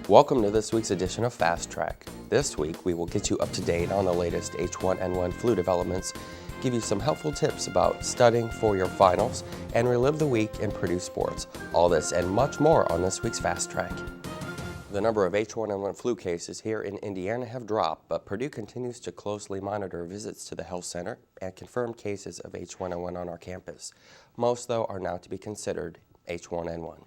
Welcome to this week's edition of Fast Track. This week, we will get you up to date on the latest H1N1 flu developments, give you some helpful tips about studying for your finals, and relive the week in Purdue sports. All this and much more on this week's Fast Track. The number of H1N1 flu cases here in Indiana have dropped, but Purdue continues to closely monitor visits to the health center and confirm cases of H1N1 on our campus. Most, though, are now to be considered H1N1.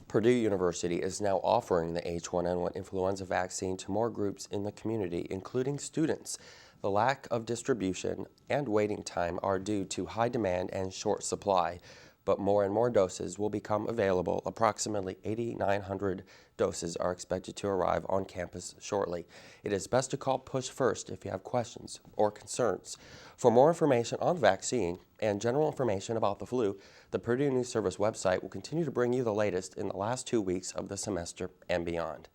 Purdue University is now offering the H1N1 influenza vaccine to more groups in the community, including students. The lack of distribution and waiting time are due to high demand and short supply, but more and more doses will become available. Approximately 8,900 doses are expected to arrive on campus shortly. It is best to call Push First if you have questions or concerns. For more information on the vaccine and general information about the flu, the Purdue News Service website will continue to bring you the latest in the last 2 weeks of the semester and beyond.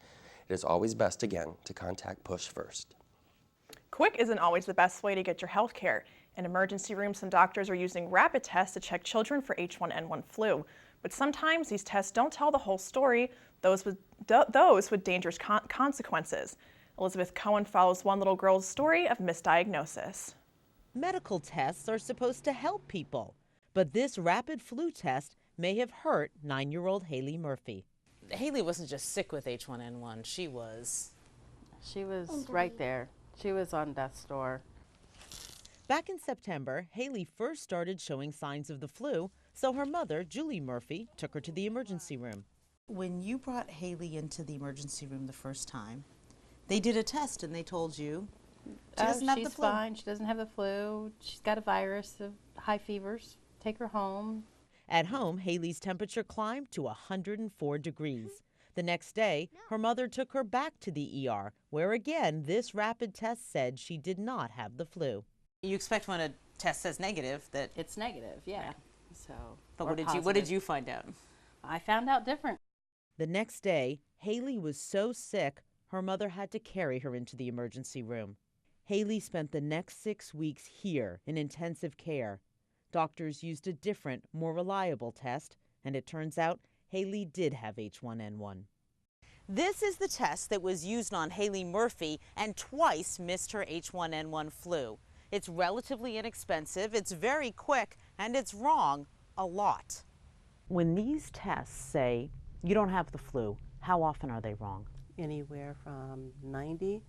It is always best, again, to contact Push First. Quick isn't always the best way to get your health care. In emergency rooms, some doctors are using rapid tests to check children for H1N1 flu. But sometimes these tests don't tell the whole story, those with dangerous consequences. Elizabeth Cohen follows one little girl's story of misdiagnosis. Medical tests are supposed to help people, but this rapid flu test may have hurt 9-year-old Haley Murphy. Haley wasn't just sick with H1N1, she was right there. She was on death's door. Back in September, Haley first started showing signs of the flu, so her mother, Julie Murphy, took her to the emergency room. When you brought Haley into the emergency room the first time, they did a test and they told you she doesn't have the flu. She's fine. She doesn't have the flu. She's got a virus of high fevers. Take her home. At home, Haley's temperature climbed to 104 degrees. The next day, her mother took her back to the ER, where again this rapid test said she did not have the flu. You expect when a test says negative that It's negative, yeah. So, But or what did you find out? I found out different. The next day, Haley was so sick, her mother had to carry her into the emergency room. Haley spent the next 6 weeks here in intensive care. Doctors used a different, more reliable test, and it turns out Haley did have H1N1. This is the test that was used on Haley Murphy and twice missed her H1N1 flu. It's relatively inexpensive, it's very quick, and it's wrong a lot. When these tests say you don't have the flu, how often are they wrong? Anywhere from 90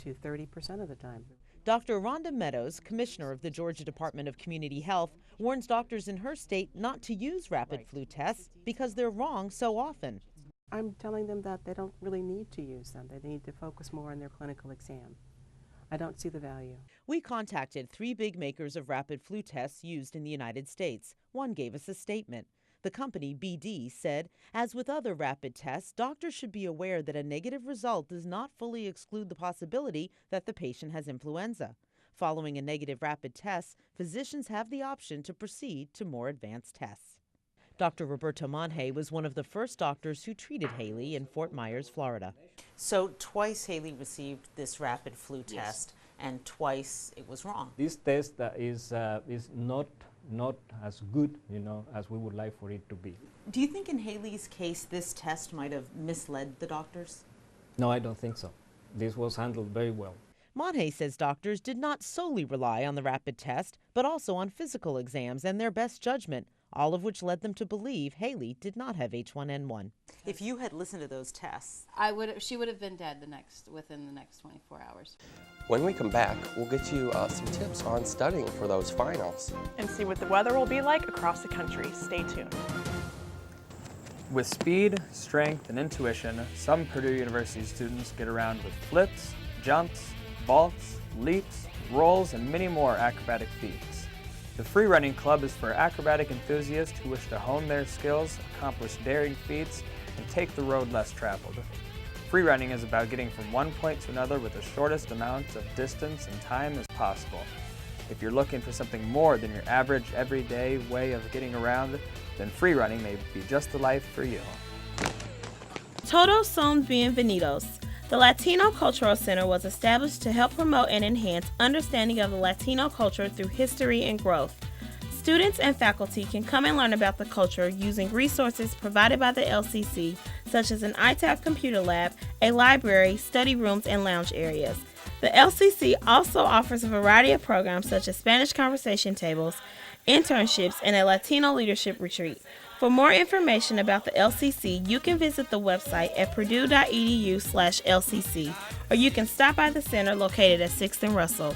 to 30% of the time. Dr. Rhonda Meadows, commissioner of the Georgia Department of Community Health, warns doctors in her state not to use rapid flu tests because they're wrong so often. I'm telling them that they don't really need to use them. They need to focus more on their clinical exam. I don't see the value. We contacted 3 big makers of rapid flu tests used in the United States. One gave us a statement. The company, BD, said, as with other rapid tests, doctors should be aware that a negative result does not fully exclude the possibility that the patient has influenza. Following a negative rapid test, physicians have the option to proceed to more advanced tests. Dr. Roberto Monje was one of the first doctors who treated Haley in Fort Myers, Florida. So twice Haley received this rapid flu test, and twice it was wrong. This test is not as good, as we would like for it to be. Do you think in Haley's case this test might have misled the doctors? No, I don't think so. This was handled very well. Monje says doctors did not solely rely on the rapid test, but also on physical exams and their best judgment, all of which led them to believe Haley did not have H1N1. If you had listened to those tests, She would have been dead within the next 24 hours. When we come back, we'll get you some tips on studying for those finals. And see what the weather will be like across the country. Stay tuned. With speed, strength, and intuition, some Purdue University students get around with flips, jumps, vaults, leaps, rolls, and many more acrobatic feats. The Free Running Club is for acrobatic enthusiasts who wish to hone their skills, accomplish daring feats, and take the road less traveled. Free running is about getting from one point to another with the shortest amount of distance and time as possible. If you're looking for something more than your average everyday way of getting around, then free running may be just the life for you. Todos son bienvenidos. The Latino Cultural Center was established to help promote and enhance understanding of the Latino culture through history and growth. Students and faculty can come and learn about the culture using resources provided by the LCC, such as an ITAP computer lab, a library, study rooms, and lounge areas. The LCC also offers a variety of programs such as Spanish conversation tables, internships, and a Latino leadership retreat. For more information about the LCC, you can visit the website at purdue.edu/LCC, or you can stop by the center located at 6th and Russell.